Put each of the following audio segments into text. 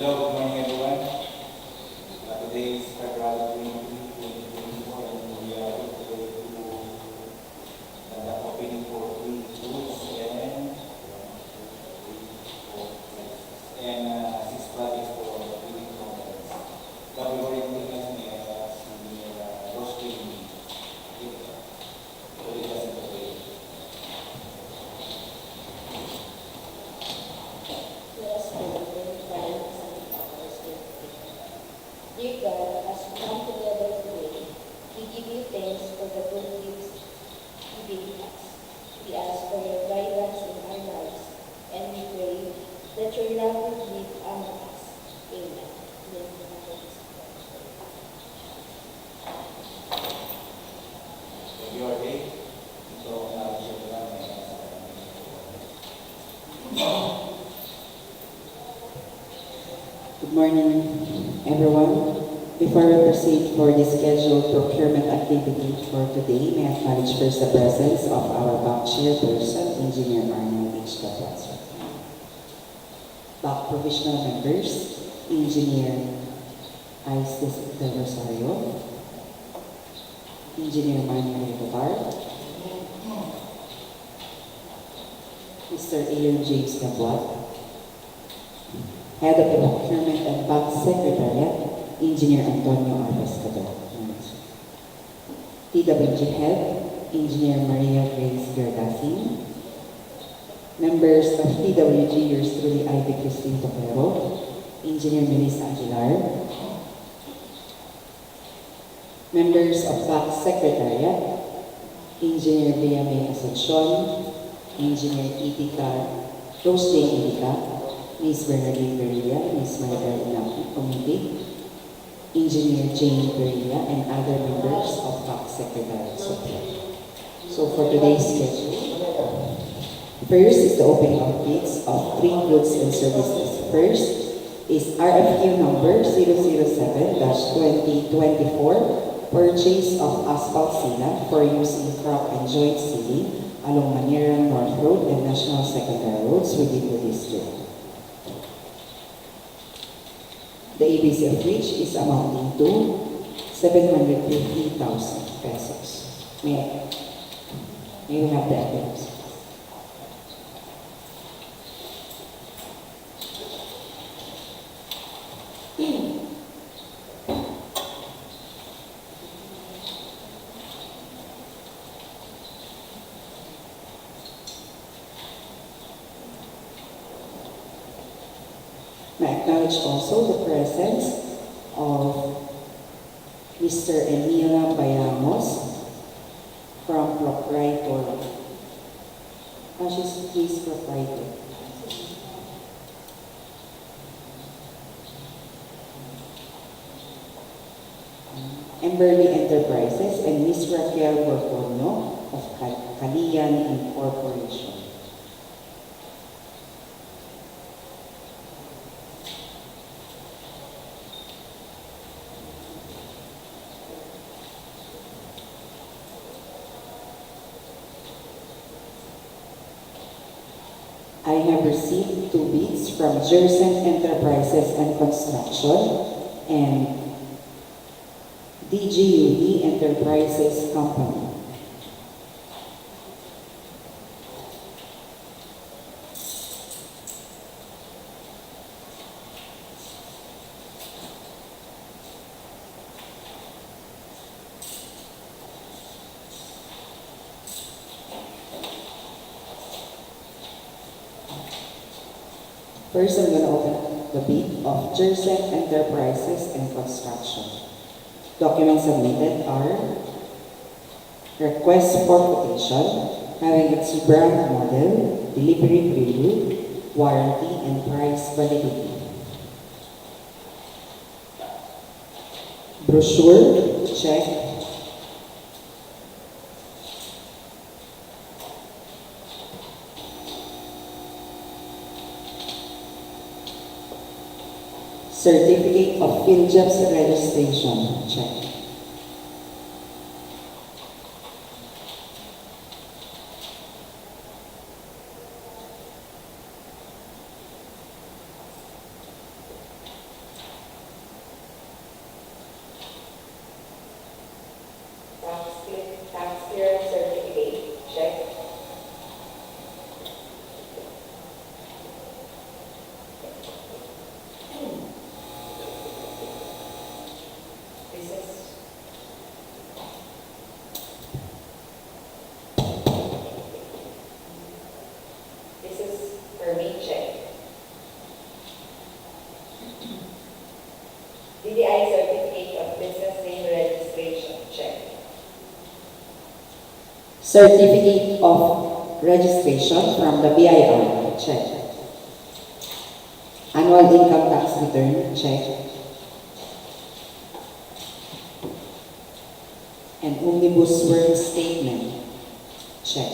Hello, good morning everyone. Today is February 20, 2024 and we are today to the opening for 3 schools and 6 projects for the building conference. The favorite thing is the roasting. Dear God, as we come together today, we give you thanks for the good gifts you gave us. We ask for your guidance in our lives, and we pray that your love will live among us. Amen. You are day, so Good morning, everyone. Before we proceed for the scheduled procurement activity for today, may I acknowledge first the presence of our bank chairperson, Engineer Arnold H. Capaz. Bank provisional members, Engineer Isis Del Rosario, Engineer Manuel Tovar, Mr. Aaron James Nabuat, Head of the Procurement and Bank Secretariat, Engineer Antonio R. Pescador. TWG Head, Engineer Maria Grace Gardasin. Members of TWG, yours truly, Ivy Christine Toclero, Engineer Melissa Aguilar. Members of Bank Secretariat, Engineer Bea May Asuncion, Engineer Itika, Rose Jane Itika, Ms. Bernadine Berilla, Ms. Maribel Inaki, Committee, Engineer Jane Berilla, and other members of Bank Secretariat support. So for today's schedule, first is the opening of bids of 3 goods and services. First is RFQ number 007-2024, purchase of asphalt sealant for use in crack and joint sealing along Manila North Road and National Secondary Roads within the district. The ABC of which is amounting to 750,000 pesos. May we have the evidence? I acknowledge also the presence of Mr. Emila Bayamos from Proprietor. She's Proprietor. Emberly Enterprises and Ms. Raquel Borgono of Calian Incorporation. I have received 2 bids from Jersen Enterprises and Construction and DGUD Enterprises Company. First, I'm going to open the bid of Jersen Enterprises and Construction. Documents submitted are request for quotation, having its brand model, delivery period, warranty, and price validity. Brochure, check. Certificate of Field Jobs Registration, check. Certificate of registration from the BIR, check. Annual income tax return, check. And omnibus work statement, check.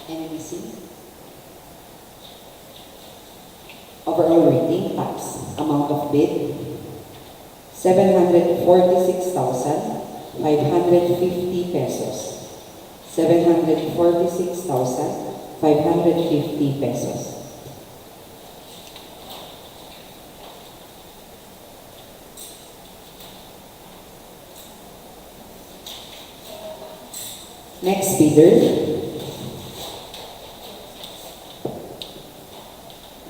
NBC. Overall rating, tax, amount of bid, 746,550 pesos. 746,550 pesos. Next bidder,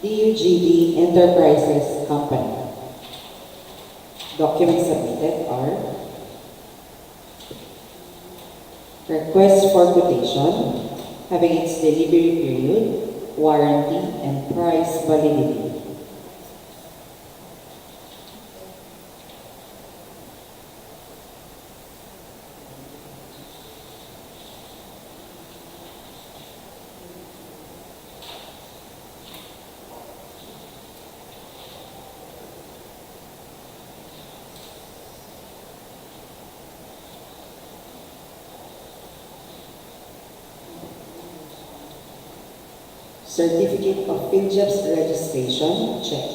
DUGD Enterprises Company. Documents submitted are request for quotation, having its delivery period, warranty, and price validity. Certificate of PhilJobs registration, check.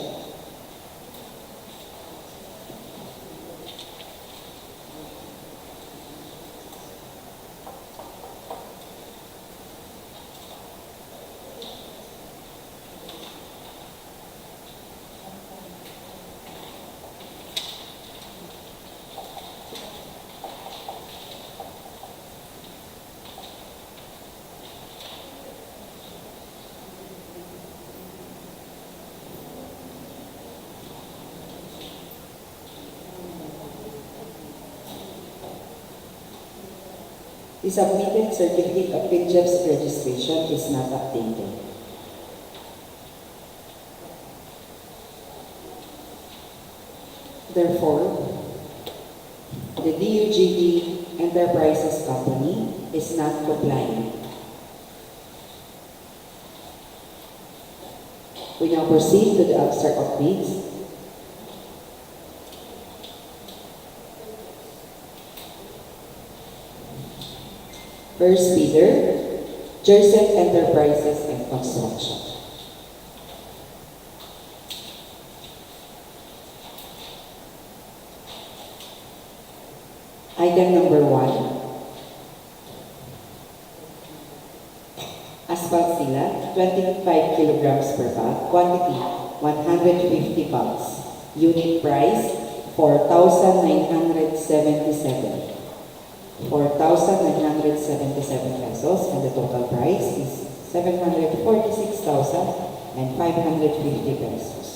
The submitted certificate of PhilJobs registration is not updated. Therefore, the DUGD Enterprises Company is not compliant. We now proceed to the abstract of bids. First bidder, Jerset Enterprises and Construction. Item number 1, Asphalt Sealant, 25 kilograms per bag, quantity 150 bags, unit price 4,977. 4,977 pesos, and the total price is 746,550 pesos.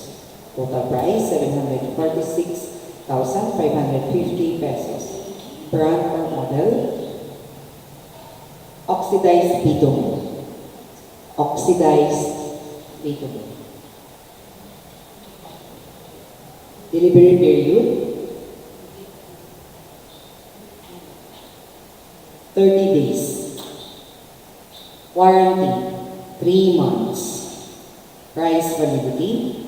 Total price 746,550 pesos. Brand or model, oxidized bitumen. Oxidized bitumen. Delivery period 30 days. Warranty 3 months. Price validity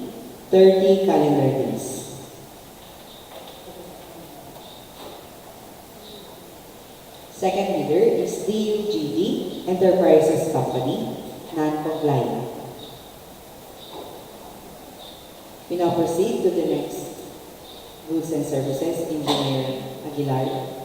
30 calendar days. Second bidder is DUGD Enterprises Company, non-compliant. We now proceed to the next goods and services, Engineer Aguilar.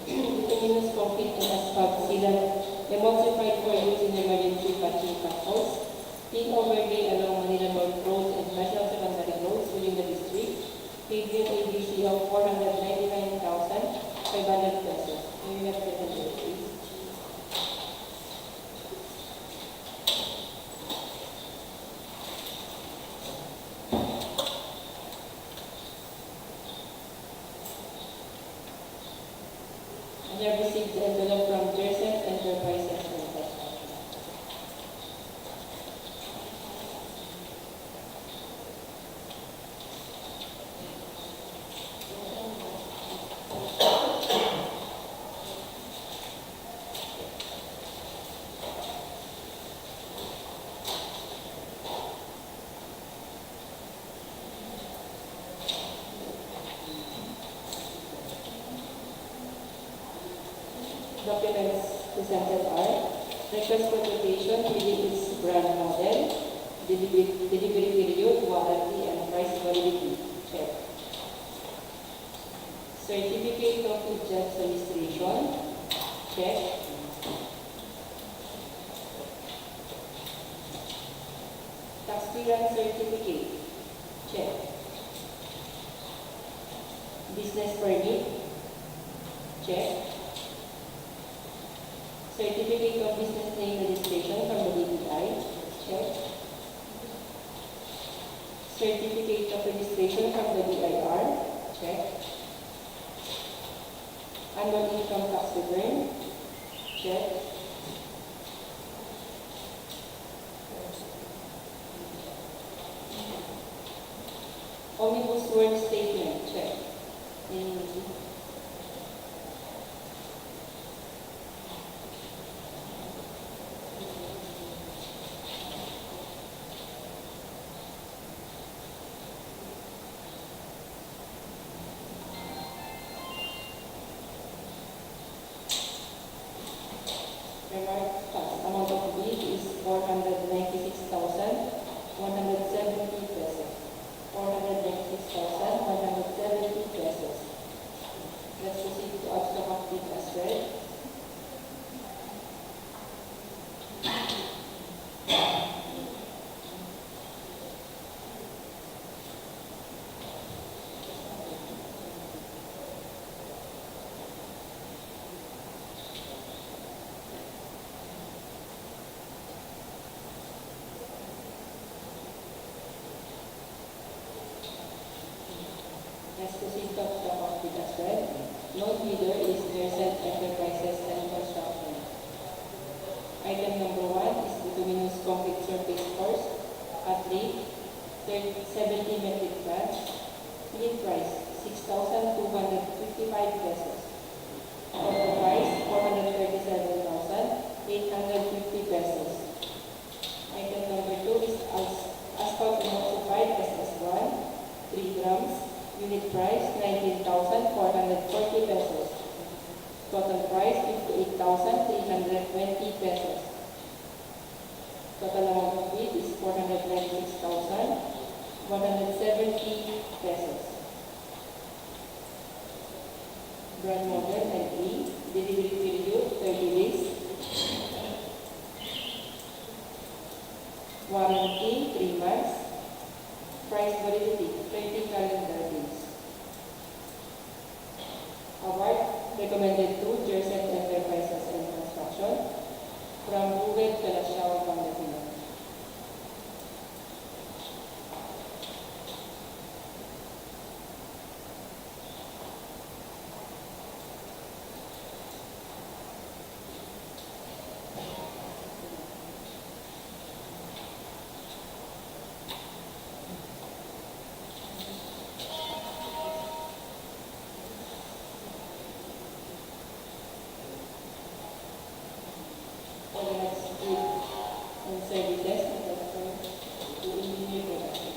Bituminous concrete and asphalt sealant, emulsified for use in emergency patching potholes, clean overlay along Manila North Road and national secondary roads within the district, pavement ABC of 499,500 pesos. May we have the tender, please? I have received the envelope from Jerset Enterprises presented are request for quotation within its brand model, delivery period, warranty, and price validity. Check. Certificate of Agent Registration. Check. Tax clearance certificate. Check. Business permit. Check. Certificate of Business Name Registration from the DPI. Check. Certificate of Registration from the DIR. Check. Annual income tax return. Check. Omnibus word statement. Check. Remark tax amount of bid is 496,170 pesos. 496,170 pesos. Let's proceed to abstract of bid as well. Let's proceed to abstract of bid as well. Note bidder is Asphalt Enterprises and Construction. Item number 1 is Bituminous concrete surface course at rate 70 metric tons. Bid price 6,255 pesos. Total price 437,850 pesos. Item number 2 is Asphalt Emulsified SS1 3 grams. Unit price 19,440 pesos. Total price 58,320 pesos. Total amount of bid is 496,170 pesos. Brand model LE. Delivery period 30 days. Warranty 3 months. Price validity 20 calendar days. Award recommended to Asphalt Enterprises and Construction from Google Kalasyaw, Pangasinan. And services to engineer production.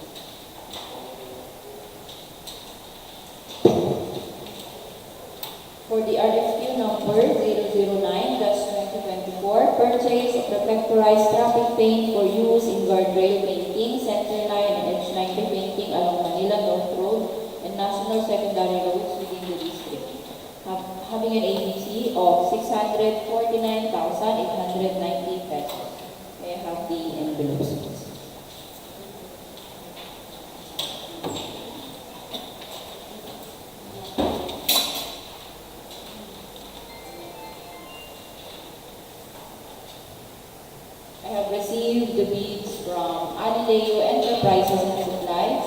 For the RFQ number 009-2024, purchase of reflectorized traffic paint for use in guardrail painting, centerline and edgeline repainting along Manila North Road and National Secondary Roads within the district, having an ABC of 649,890 pesos. May I have the envelopes, please? I have received the bids from DEO Enterprises and Supplies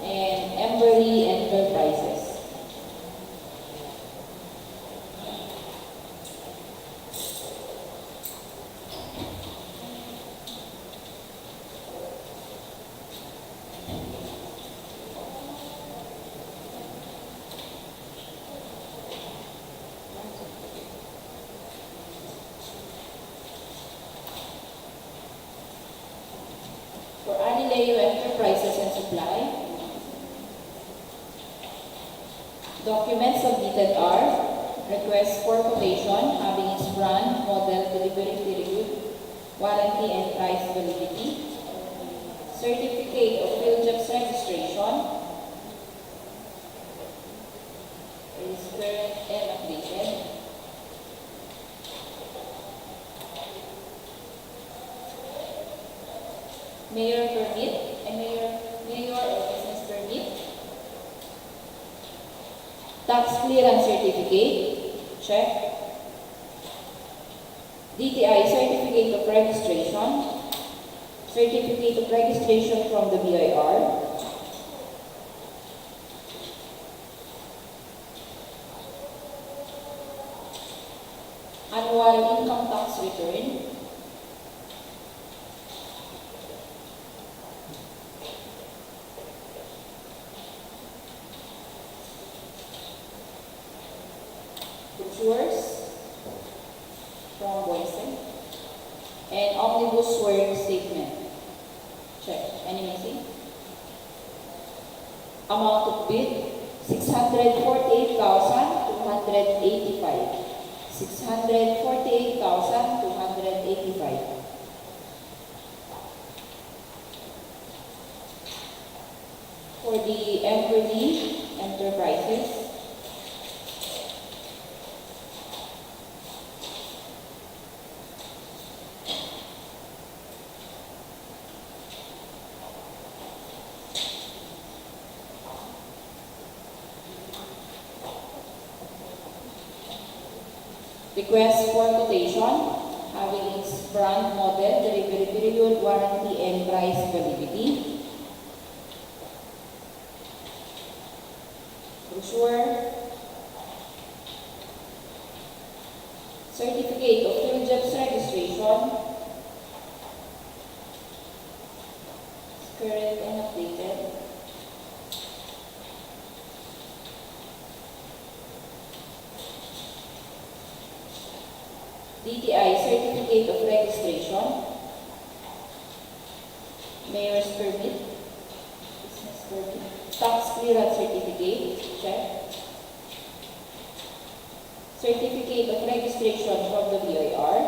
and Emberly Enterprises. For DEO Enterprises and Supply, documents submitted are Request for quotation having its brand, model, delivery period, warranty and price validity. Certificate of field jobs registration. Is current and updated. Mayor permit and mayor or business permit. Tax clearance certificate, check. DTI certificate of registration. Certificate of registration from the BIR. Annual income tax return. Brochures from Boise. And omnibus work statement. Check. Any missing? Amount of bid, 648,285. 648,285. For the Emulsified Enterprises, request for quotation having its brand, model, delivery period, warranty, and price validity. Brochure. Certificate of field jobs registration. Current and updated. DTI certificate of registration. Mayor's permit. Business permit. Tax clearance certificate. Check. Certificate of registration from the BIR.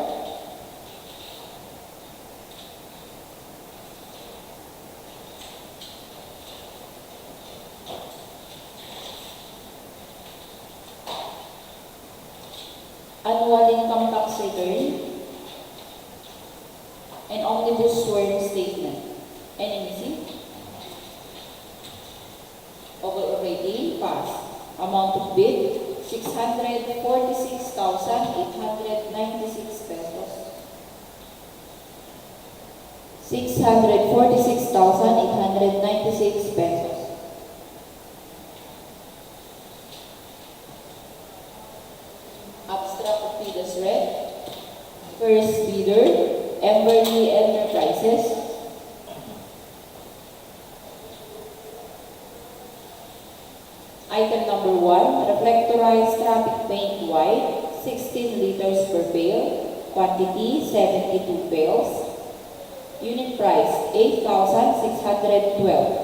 Annual income tax return, and omnibus sworn statement. Any missing? Already passed. Amount of bid, 646,896 pesos. 646,896 pesos. Abstract of bidders read. First bidder, Emulsified Enterprises. Item number 1, Reflectorized Traffic Paint White, 16 liters per pail, quantity 72 pails. Unit price, 8,612.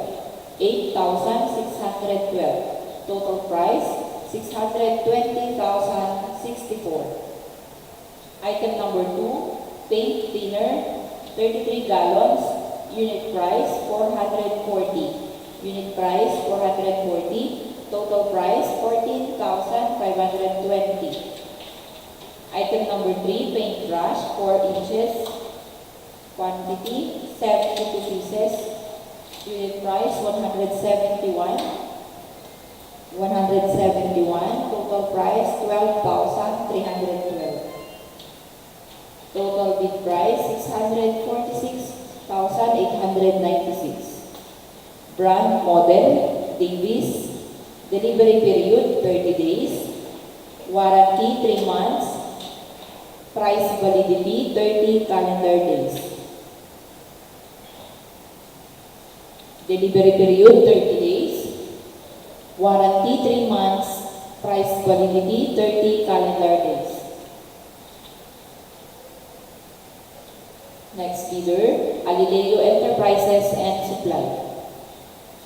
8,612. Total price, 620,064. Item number 2, paint thinner, 33 gallons, unit price 440. Unit price 440, total price 14,520. Item number 3, paint brush 4 inches, quantity 72 pieces, unit price 171. 171, total price 12,312. Total bid price 646,896. Brand, model, Davis. Delivery period 30 days. Warranty 3 months. Price validity 30 calendar days. Delivery period 30 days. Warranty 3 months. Price validity 30 calendar days. Next bidder, Alileo Enterprises and Supply.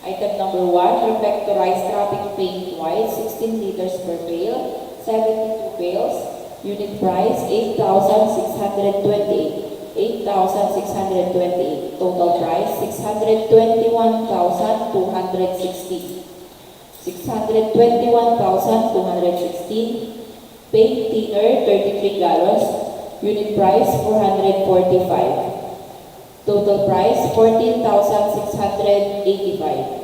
Item number 1, Reflectorized Traffic Paint White, 16 liters per pail, 72 bales. Unit price 8,628. 8,628. Total price 621,216. 621,216. Paint thinner 33 gallons. Unit price 445. Total price 14,685.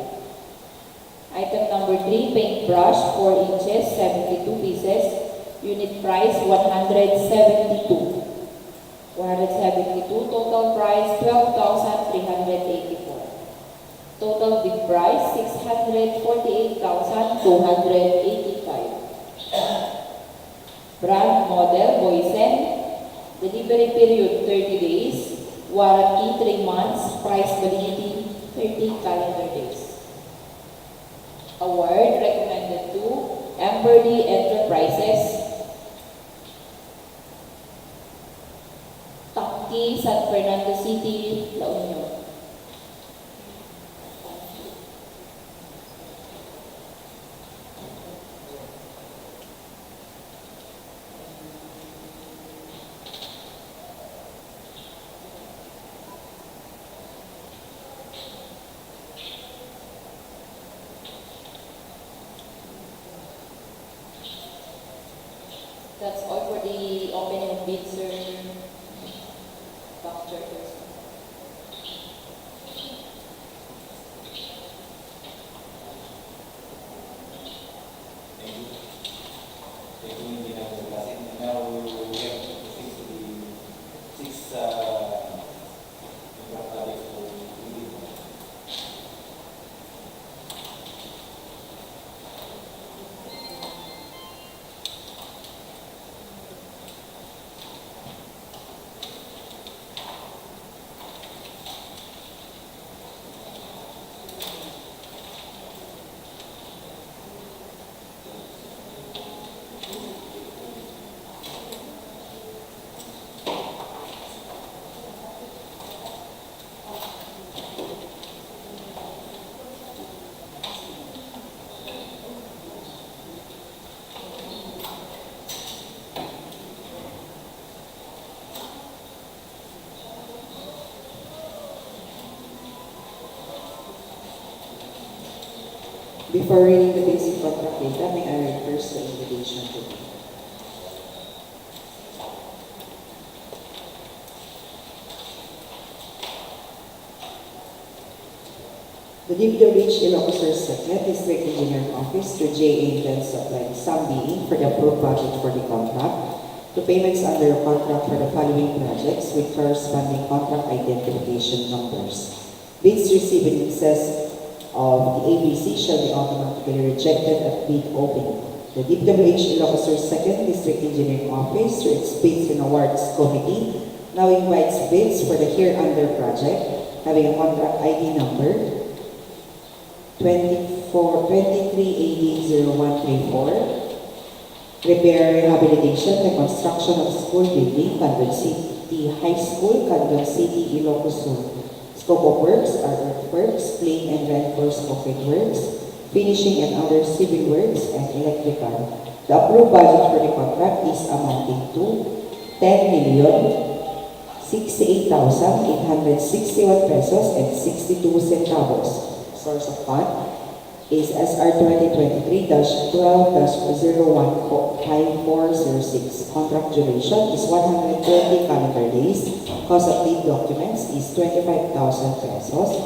Item number 3, paintbrush 4 inches, 72 pieces. Unit price 172. 172. Total price 12,384. Total bid price 648,285. Brand model Boysen. Delivery period 30 days. Warranty 3 months. Price validity 30 calendar days. Award recommended to Amberley Enterprises, Tangki, San Fernando City, La Union. That's all for the opening of bids, sir. Dr. Thurston. Thank you. Thank you, Engineer Basit. And now we will get to the six projects for review. Before reading the basic contract data, may I read first the invitation to me. The DPWH Ilocos Sur Second District Engineering Office to JA then supplied some BE for the approved budget for the contract to payments under contract for the following projects with corresponding contract identification numbers. Bids received in excess of the ABC shall be automatically rejected at bid opening. The DPWH Ilocos Sur Second District Engineering Office, through its Bids and Awards Committee, now invites bids for the hereunder project having a contract ID number 23AD0134, repair, rehabilitation, reconstruction of school building, Candon City High School, Candon City, Ilocos Sur. Scope of works are earthworks, plain and reinforced concrete works, finishing and other civil works, and electrical. The approved budget for the contract is amounting to 10,068,861 pesos and 62 centavos. Source of fund is SR 2023-12-015406. Contract duration is 120 calendar days. Cost of bid documents is 25,000 pesos,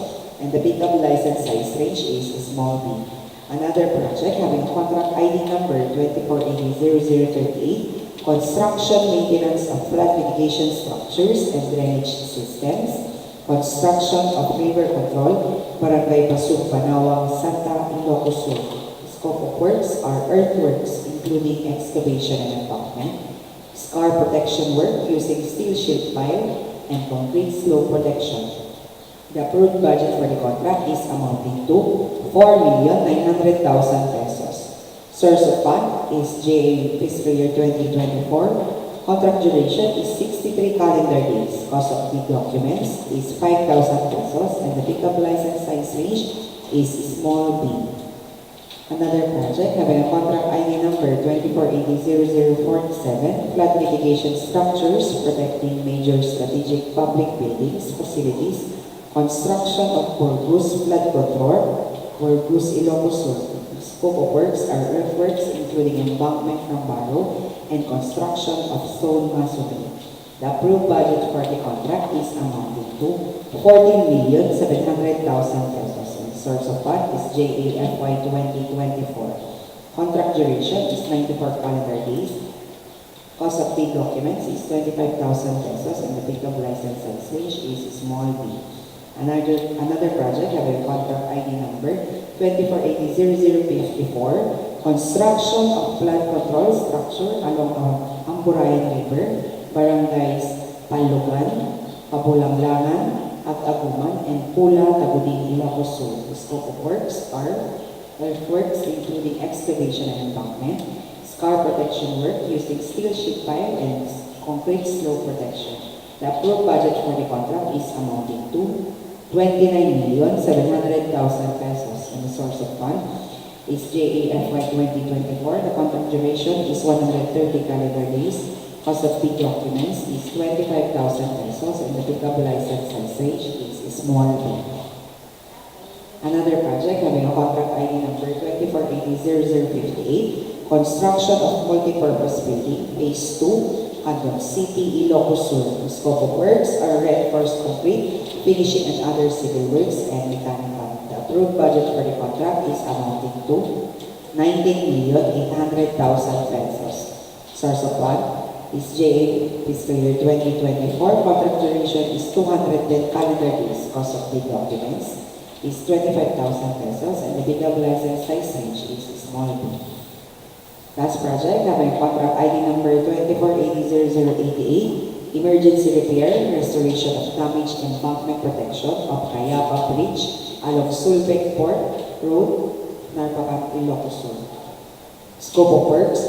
and the pickup license size range is small b. Another project having contract ID number 24800038, construction maintenance of flood mitigation structures and drainage systems, construction of river control, Barangay Pasug, Banawang, Santa, Ilocos Sur. Scope of works are earthworks, including excavation and embankment, scar protection work using steel shield pile, and concrete slope protection. The approved budget for the contract is amounting to 4,900,000 pesos. Source of fund is JA fiscal year 2024. Contract duration is 63 calendar days. Cost of bid documents is 5,000 pesos, and the pickup license size range is small b. Another project having a contract ID number 24800047, flood mitigation structures protecting major strategic public buildings, facilities, construction of Burgos flood control, Burgos Ilocos Sur. Scope of works are earthworks including embankment from barrow and construction of stone masonry. The approved budget for the contract is amounting to 14,700,000 pesos. And the source of fund is JAFY 2024. Contract duration is 94 calendar days. Cost of paid documents is 25,000 pesos and the pickup license and stage is small b. Another project having contract ID number 24800054, construction of flood control structure along Amburayan River, barangays Palugan, Kabulanglangan, at Aguman, and Pula, Tagudin, Ilocos Sur. The scope of works are earthworks including excavation and embankment, scar protection work using steel sheet pile and concrete slope protection. The approved budget for the contract is amounting to 29,700,000 pesos, and the source of fund is JAFY 2024. The contract duration is 130 calendar days. Cost of paid documents is 25,000 pesos, and the pickup license and stage is small b. Another project having a contract ID number 24800058, construction of multipurpose building, phase 2, Candon City, Ilocos Sur. The scope of works are reinforced concrete, finishing and other civil works, and mechanical. The approved budget for the contract is amounting to 19,800,000 pesos. Source of fund is JA fiscal year 2024. Contract duration is 210 calendar days. Cost of paid documents is 25,000 pesos, and the pickup license size range is small b. Last project having contract ID number 24800088, emergency repair, restoration of damaged embankment protection of Cayapa Bridge along Sulbec Port Road, Narpacan, Ilocos Sur. Scope of works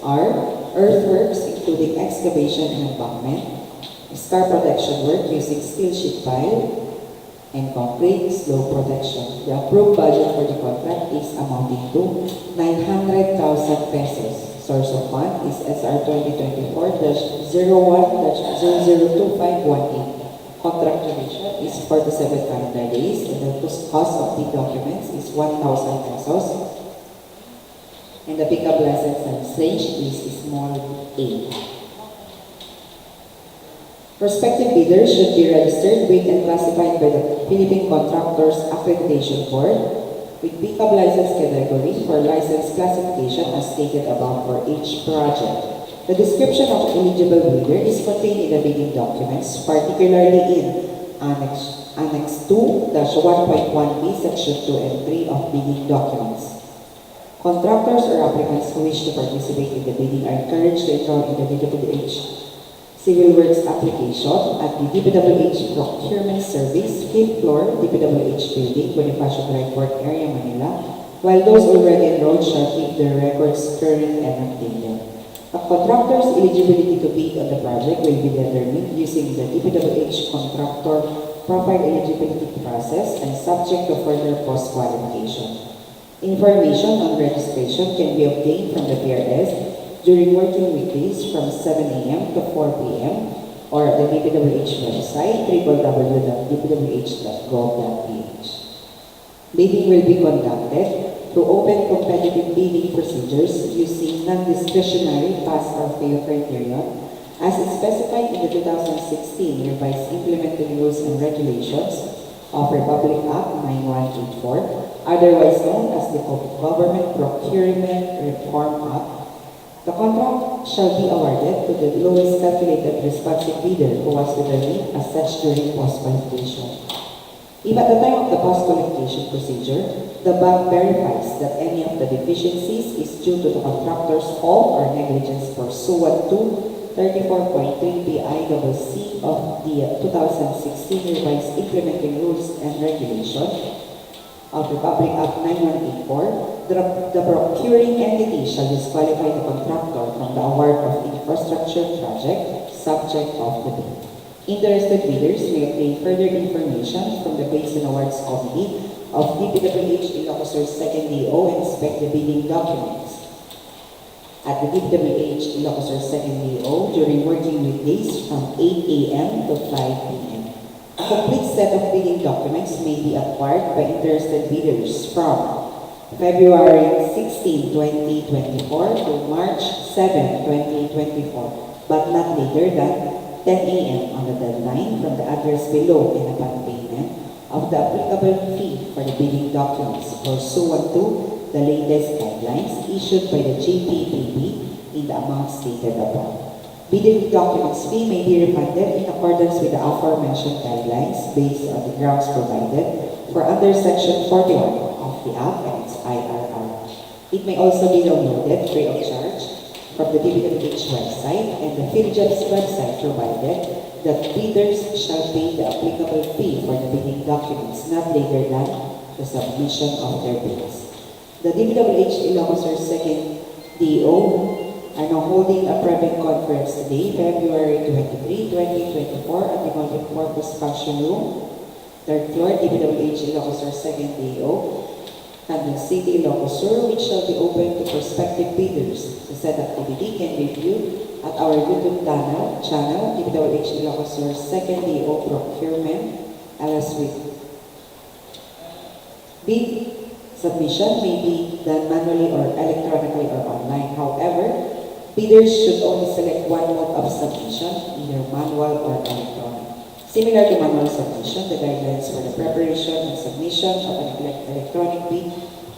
are earthworks including excavation and embankment, scar protection work using steel sheet pile, and concrete slope protection. The approved budget for the contract is amounting to 900,000 pesos. Source of fund is SR 2024-01-002518. Contract duration is 47 calendar days, and the cost of the documents is 1,000 pesos. And the pickup license and stage is small a. Prospective bidders should be registered with and classified by the Philippine Contractors Accreditation Board with pickup license category for license classification as stated above for each project. The description of eligible bidder is contained in the bidding documents, particularly in Annex 2-1.1b, Section 2 and 3 of bidding documents. Contractors or applicants who wish to participate in the bidding are encouraged to enroll in the DPWH Civil Works application at the DPWH Procurement Service, 5th floor, DPWH Building, Bonifacio Drive, Port Area, Manila, while those already enrolled shall keep their records current and updated. A contractor's eligibility to bid on the project will be determined using the DPWH Contractor Profile Eligibility Process and subject to further post-qualification. Information on registration can be obtained from the PRS during working weekdays from 7 a.m. to 4 p.m. or at the DPWH website www.dpwh.gov.ph. Bidding will be conducted through open competitive bidding procedures using non-discretionary pass or fail criterion as is specified in the 2016 Revised Implementing Rules and Regulations of Republic Act 9184, otherwise known as the Government Procurement Reform Act. The contract shall be awarded to the lowest calculated responsive bidder who was determined as such during post-qualification. If at the time of the post-qualification procedure, the bank verifies that any of the deficiencies is due to the contractor's fault or negligence pursuant to 34.3 BICC of the 2016 Revised Implementing Rules and Regulations of Republic Act 9184, the procuring entity shall disqualify the contractor from the award of infrastructure project subject of the bid. Interested bidders may obtain further information from the Bids and Awards Committee of DPWH Ilocos Sur 2nd DEO inspect the bidding documents at the DPWH Ilocos Sur 2nd DEO during working weekdays from 8 a.m. to 5 p.m. A complete set of bidding documents may be acquired by interested bidders from February 16, 2024 to March 7, 2024, but not later than 10 a.m. on the deadline from the address below and upon payment of the applicable fee for the bidding documents pursuant to the latest guidelines issued by the GPPB in the amount stated above. Bidding documents fee may be refunded in accordance with the aforementioned guidelines based on the grounds provided for under Section 41 of the Act and its IRR. It may also be downloaded free of charge from the DPWH website and the PhilJobs website, provided that bidders shall pay the applicable fee for the bidding documents not later than the submission of their bids. The DPWH Ilocos Sur 2nd DEO are now holding a private conference today, February 23, 2024 at the multipurpose function room, 3rd floor, DPWH Ilocos Sur 2nd DEO, Candon City, Ilocos Sur, which shall be open to prospective bidders. The said activity can be viewed at our YouTube channel, DPWH Ilocos Sur 2nd DEO Procurement, LSW. Bid submission may be done manually or electronically or online. However, bidders should only select one mode of submission, either manual or electronic. Similar to manual submission, the guidelines for the preparation and submission of an electronic bid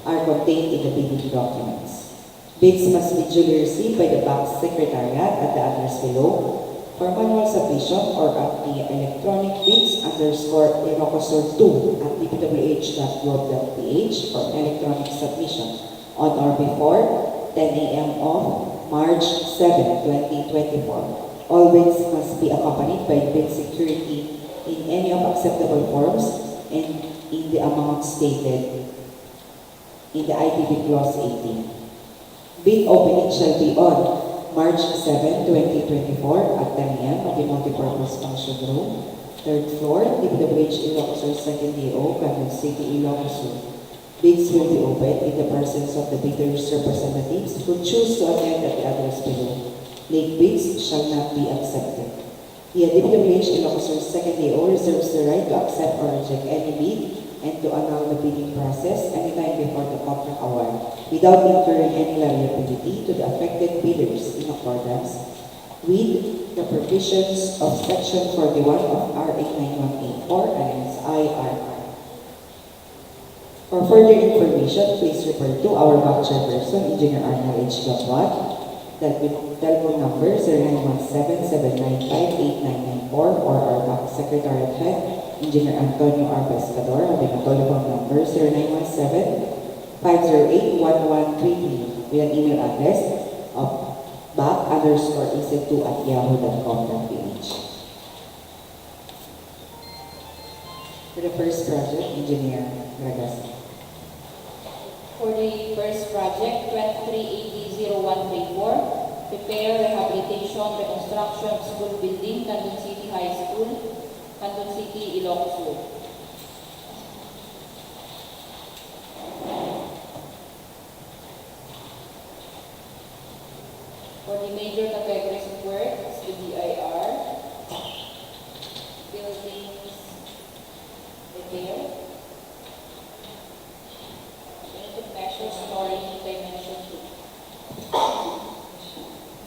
are contained in the bidding documents. Bids must be duly received by the Bank Secretariat at the address below. For manual submission or at the electronic bids _ Ilocos Sur 2 at dpwh.gov.ph for electronic submission on or before 10 a.m. of March 7, 2024. All bids must be accompanied by bid security in any of acceptable forms and in the amount stated in the ITB Clause 18. Bid opening shall be on March 7, 2024 at 10 a.m. at the multipurpose function room, 3rd floor, DPWH Ilocos Sur 2nd DEO, Candon City, Ilocos Sur. Bids will be opened in the presence of the bidders' representatives who choose to attend at the address below. Late bids shall not be accepted. The DPWH Ilocos Sur 2nd DEO reserves the right to accept or reject any bid and to annul the bidding process anytime before the contract award without incurring any liability to the affected bidders in accordance with the provisions of Section 41 of RA 9184 and its IRR. For further information, please refer to our bank chairperson, Engineer Arnel H. Gapwat, telephone number 0917-795-8994 or our Bank Secretariat Head, Engineer Antonio R. Pescador, having a telephone number 0917-508-1133 with an email address of back_ec2@yahoo.com.ph. For the first project, Engineer Ragasa. For the first project, 2380-0134, repair, rehabilitation, reconstruction of school building, Candon City High School, Candon City, Ilocos Sur. For the major categories of work, is the DIR, buildings, repair, measure storing dimension 2.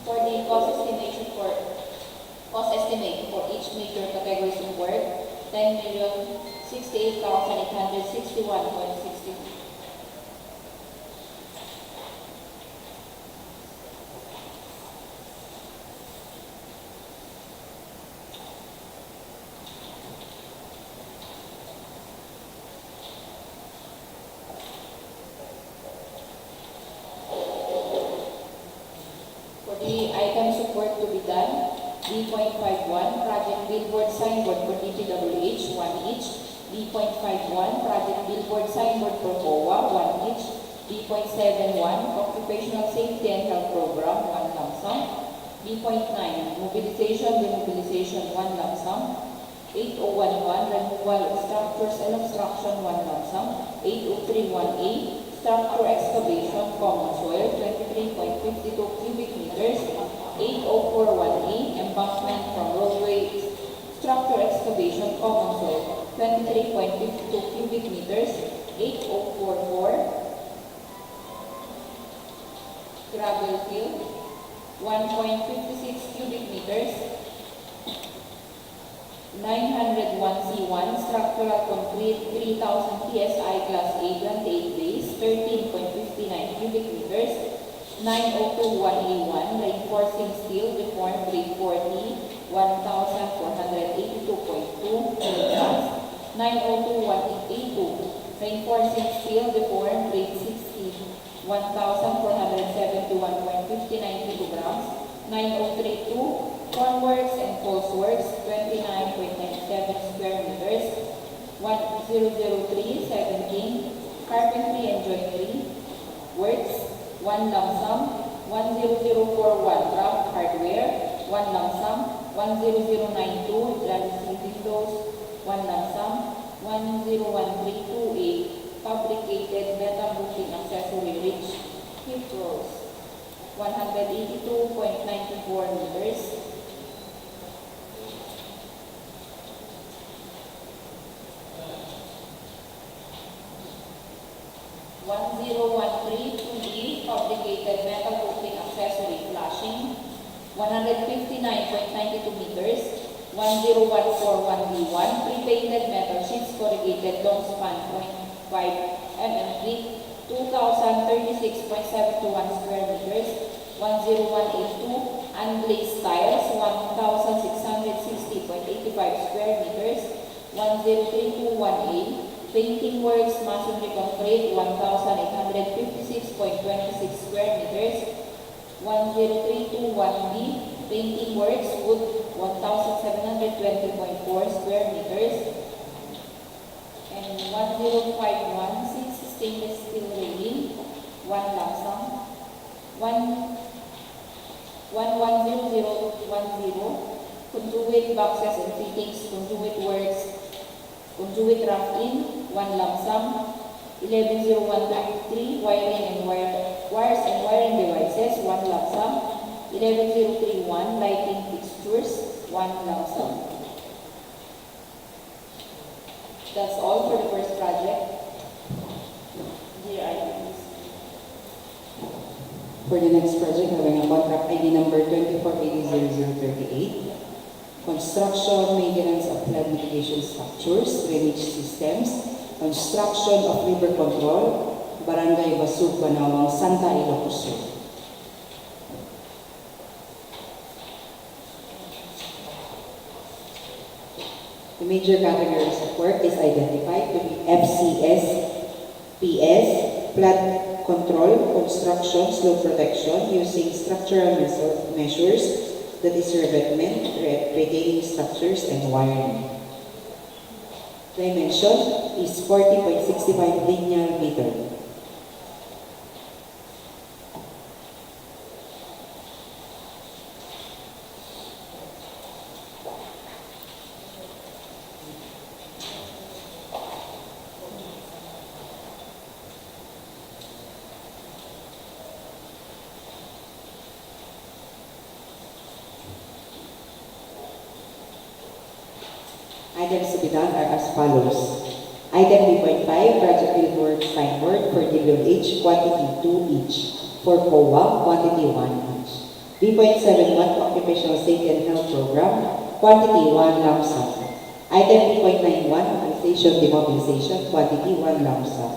For the cost estimate for each major categories of work, 10,068,861.60. Items of work to be done, B.51, project billboard signboard for DPWH, 1 each. B.51, project billboard signboard for COA, 1 each. B.71, occupational safety and health program, 1 lump sum. B.9, mobilization, demobilization, 1 lump sum. 8011, removal of structures and obstruction, 1 lump sum. 8031A, structure excavation, common soil, 23.52 cubic meters. 8041A, embankment from roadway, structure excavation, common soil, 23.52 cubic meters. 8044, gravel field, 1.56 cubic meters. 901C1, structural concrete, 3000 PSI class A, 28 days, 13.59 cubic meters. 9021A1, reinforcing steel, deformed, grade 40, 1482.2 kilograms. 9021A2, reinforcing steel, deformed, grade 60, 1471.59 kilograms. 9032, formworks and false works, 29.97 square meters. 100317, carpentry and joinery works, 1 lump sum. 10041, craft hardware, 1 lump sum. 10092, granite windows, 1 lump sum. 10132A, fabricated metal roofing accessory rich hip rolls, 182.94 meters. 10132B, fabricated metal roofing accessory flashing, 159.92 meters. 10141B1, pre-painted metal sheets, corrugated long span 0.5 mm thick, 2036.71 square meters. 10182, unglazed tiles, 1660.85 square meters. 10321A, painting works, masonry concrete, 1856.26 square meters. 10321B, painting works, wood, 1720.4 square meters. And 10516, stainless steel railing, 1 lump sum. 110010, conduit boxes and fittings, conduit works, conduit rough-in, 1 lump sum. 110193, wiring and wires and wiring devices, 1 lump sum. 11031, lighting fixtures, 1 lump sum. That's all for the first project. Dear items. For the next project, having a contract ID number 24800038, construction, maintenance of flood mitigation structures, drainage systems, construction of river control, Barangay Basug, Banawang, Santa Ilocos Sur. The major categories of work is identified to be FCS, PS, flood control, construction, slope protection using structural measures, that is revetment, retaining structures, and wiring. Dimension is 40.65 linear meter. Items to be done are as follows. Item B.5, project billboard signboard for DPWH, quantity 2 each. For COA, quantity 1 each. B.71, occupational safety and health program, quantity 1 lump sum. Item B.91, organization demobilization, quantity 1 lump sum.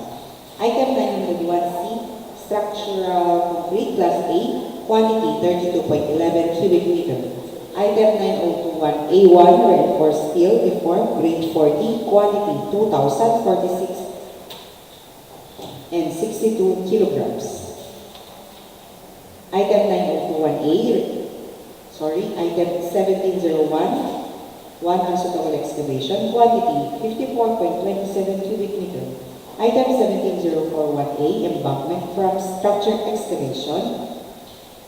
Item 901C, structural concrete class A, quantity 32.11 cubic meter. Item 9021A1, reinforced steel, deformed, grade 40, quantity 2,046 and 62 kilograms. Item 9021A, item 1701, 1 unsuitable excavation, quantity 54.27 cubic meter. Item 17041A, embankment from structure excavation,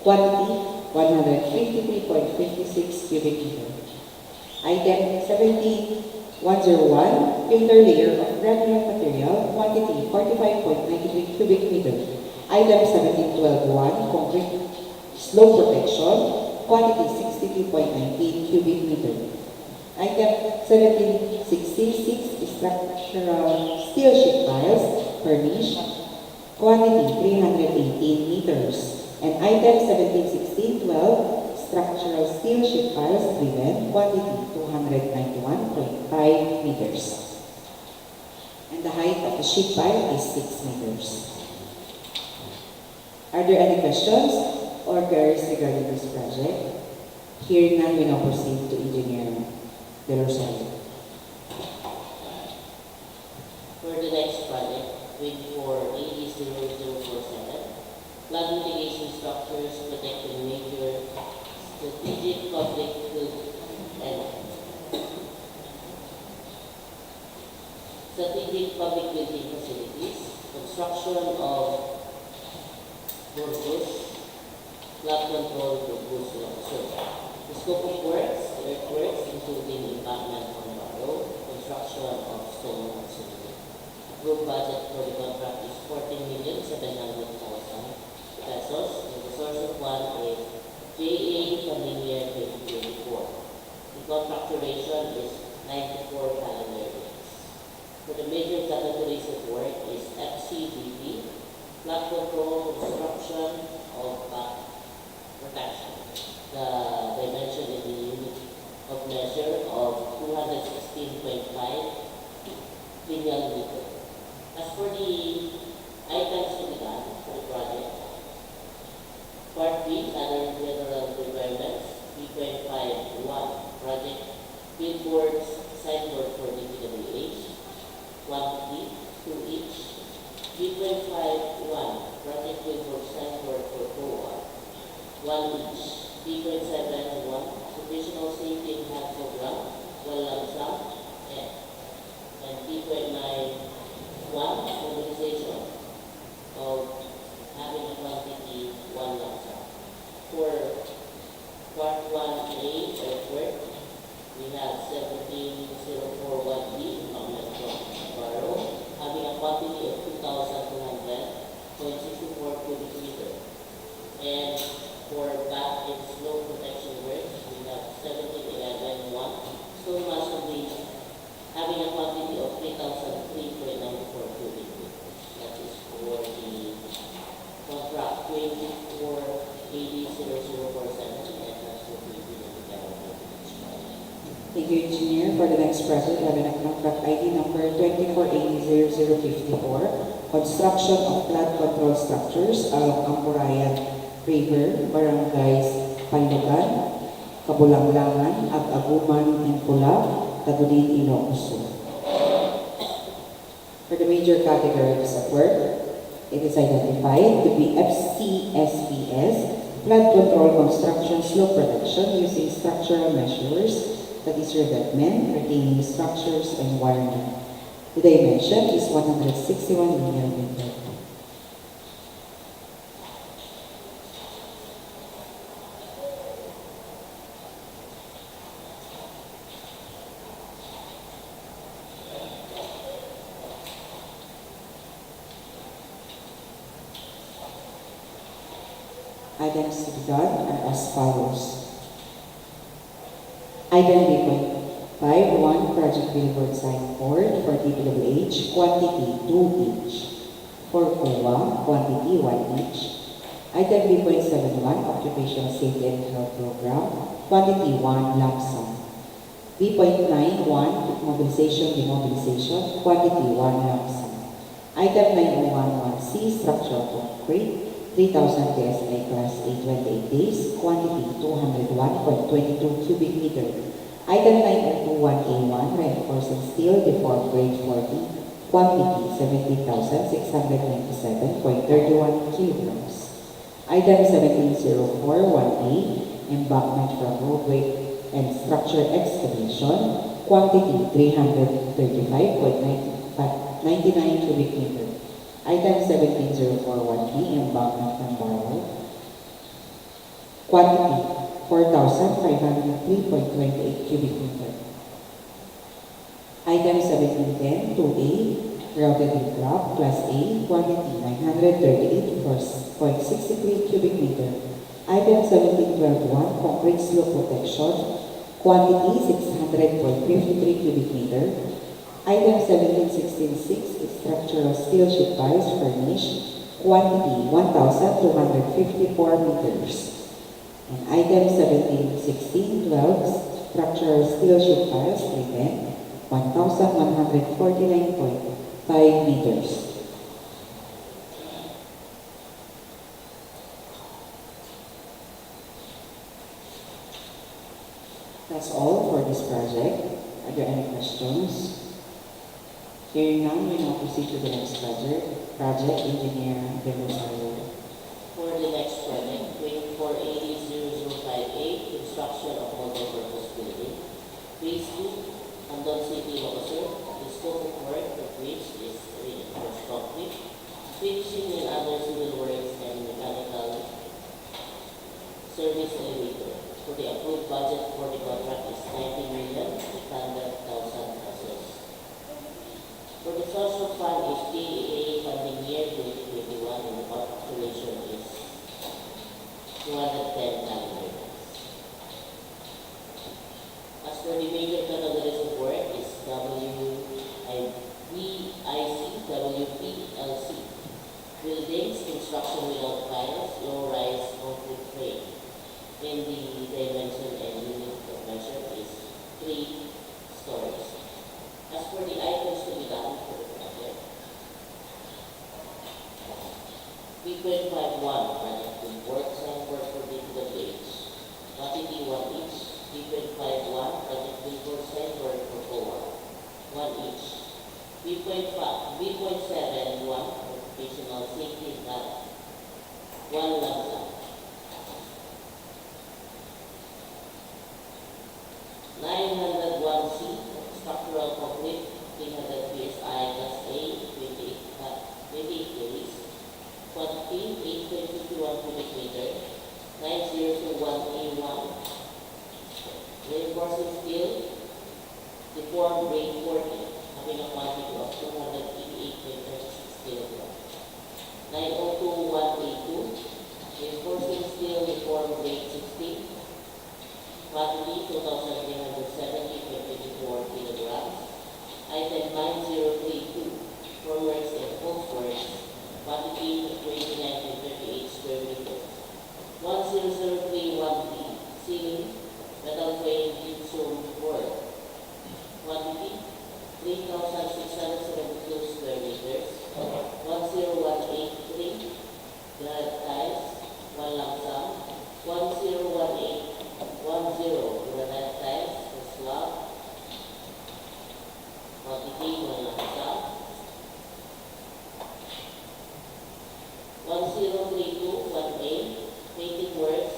quantity 153.56 cubic meter. Item 17101, filter layer of granular material, quantity 45.93 cubic meter. Item 17121, concrete slope protection, quantity 62.19 cubic meter. Item 1766, structural steel sheet piles, furnish, quantity 318 meters. And item 171612, structural steel sheet piles driven, quantity 291.5 meters. And the height of the sheet pile is 6 meters. Are there any questions or queries regarding this project? Hearing none, we now proceed to Engineer De Rosario. For the next project, with for AD0047, flood mitigation structures protecting major strategic public good and strategic public building facilities, construction of purpose, flood control purpose also. The scope of works, earthworks, including embankment on borrow, construction of stone facility. Group budget for the contract is 14,700,000 pesos, and the source of one is JA funding year 2024. The contract duration is 94 calendar days. For the major categories of work is FCDP, flood control, construction of back protection. The dimension in the unit of measure of 216.5 linear meter. As for the items to be done for the project, Part B, other general requirements, 3.51, project billboards, signboard for DPWH, quantity, 2 each. 3.51, project billboard, signboard for COA, 1 each. 3.71, traditional safety and health program, 1 lump sum, and 3.91, mobilization of having a quantity 1 lump sum. For Part 1A, earthwork, we have 17041B, embankment from borrow, having a quantity of 2,200.64 cubic meter. And for back and slope protection works, we have 17111, stone masonry, having a quantity of 3,003.94 cubic meters. That is for the contract 24800047, and that's what we do in the government. Thank you, Engineer. For the next project, we have a contract ID number 24800054, construction of flood control structures along Ampurayan River, Barangays Panlugan, Kabulanglangan, Ag-Aguman, and Pula, Tagudin, Ilocos Sur. For the major categories of work, it is identified to be FCSPS, flood control construction slope protection using structural measures, that is revetment, retaining structures, and wiring. The dimension is 161 linear meter. Items to be done are as follows. Item B.51, project billboard signboard for DPWH, quantity 2 each. For COA, quantity 1 each. Item B.71, occupational safety and health program, quantity 1 lump sum. B.91, mobilization demobilization, quantity 1 lump sum. Item 9011C, structural concrete, 3,000 PSI class A 28 days, quantity 201.22 cubic meter. Item 9021A1, reinforcing steel, deformed grade 40, quantity 17,697.31 kilograms. Item 17041A, embankment from roadway and structure excavation, quantity 335.99 cubic meter. Item 17041B, embankment from borrow, quantity 4,503.28 cubic meter. Item 1710, 2A, routed in block, Class A, quantity 938.63 cubic meter. Item 1712-1, concrete slope protection, quantity 600.53 cubic meter. Item 1716-6, structural steel sheet piles furnished, quantity 1,254 meters. And item 1716-12, structural steel sheet piles driven, 1,149.5 meters. That's all for this project. Are there any questions? Hearing none, we now proceed to the next project. Project Engineer Emulsified. For the next project, 2480-0058, construction of multi-purpose building. Phase 2, Candon City, Ilocos Sur. The scope of work of which is reconstructive, finishing and other civil works and mechanical service elevator. For the approved budget for the contract is 90,800,000 pesos. For the source of fund is DEO funding year 2021 and the population is 210 calendar days. As for the major categories of work is WPLC, buildings, construction without piles, low-rise concrete frame. And the dimension and unit of measure is 3 stories. As for the items to be done for the project, B.51 project will work signboard for DPWH, quantity 1 each. B.51 project billboard signboard for COA, 1 each. B.71 occupational safety net, 1 lump sum. 901C structural concrete 300 PSI Class A 28 days, quantity 8.51 cubic meter, 9021A1, reinforcing steel, deformed grade 40, having a quantity of 288.36 kilograms. 9021A2, reinforcing steel, deformed grade 16, quantity 2,370.24 kilograms. Item 9032, formworks and postworks, quantity 29.38 square meters. 10031B, ceiling, metal frame, gypsum work, quantity 3,672 square meters. 10183, granite tiles, 1 lump sum. 10181 granite tiles for slab, quantity 1 lump sum. 10321A, painting works,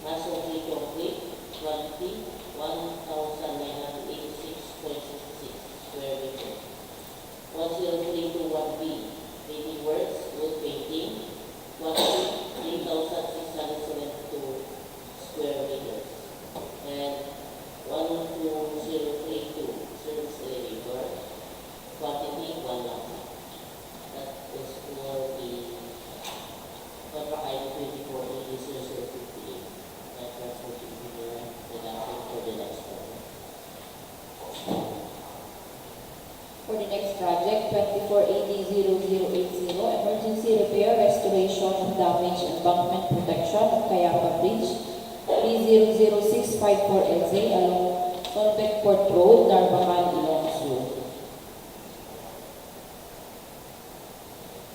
masonry concrete, quantity 1,986.66 square meters. 10321B, painting works, wood painting, quantity 3,672 square meters. And 12032, service elevator, quantity 1 lump sum. That is for the contract item 2480-0058. That transfer to the adopted for the next one. For the next project, 2480-0080, emergency repair, restoration of damaged embankment protection of Cayapa Bridge, 300654LZ along Solbec Port Road, Narvacan, Ilocos Sur.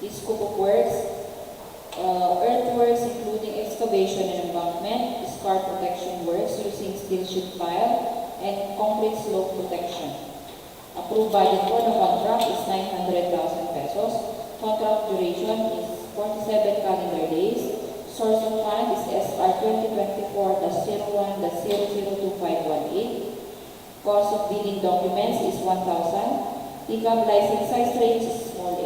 The scope of works, earthworks including excavation and embankment, scar protection works using steel sheet pile, and concrete slope protection. Approved budget for the contract is 900,000 pesos. Contract duration is 47 calendar days. Source of fund is SR 2024-01-002518. Cost of bidding documents is 1,000. Pickup license size range is small A.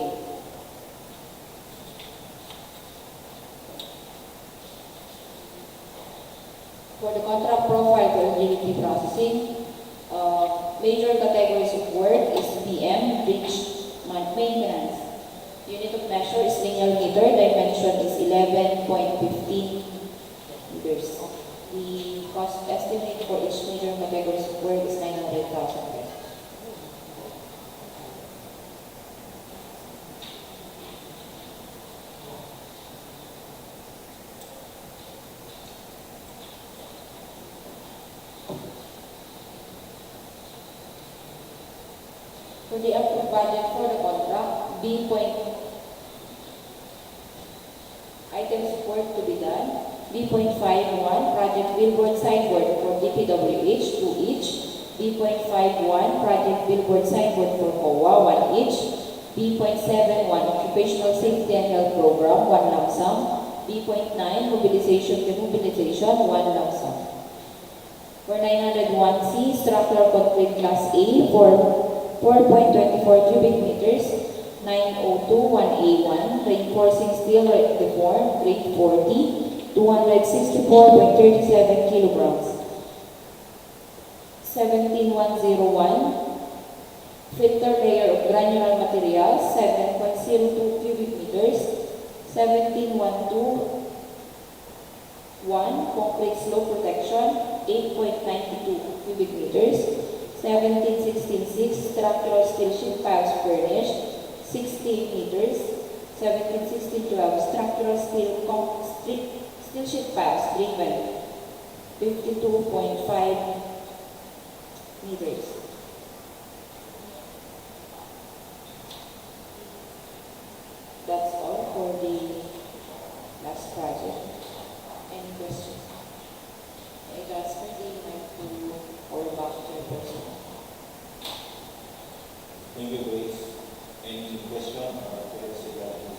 contract profile for agility processing, major categories of work is PM, bridge maintenance. Unit of measure is linear meter, dimension is 11.15 meters. The cost estimate for each major categories of work is 900,000 pesos. For the approved budget for the contract, B point item support to be done. B.51 project billboard signboard for DPWH 2 each. B.51 project billboard signboard for COA 1 each. B.71 occupational safety and health program 1 lump sum. B.9 mobilization demobilization 1 lump sum. For 901C structural concrete class A for 4.24 cubic meters, 902-1A1, reinforcing steel deform, grade 40, 264.37 kilograms. 17101, filter layer of granular materials, 7.02 cubic meters, 17121, concrete slope protection, 8.92 cubic meters, 17166 structural steel sheet piles furnished 60 meters, 17112 structural steel sheet piles driven 52.5 meters. That's all for the last project. Any questions? I transfer the mic to our back chairperson. Thank you, Grace. Any question or questions regarding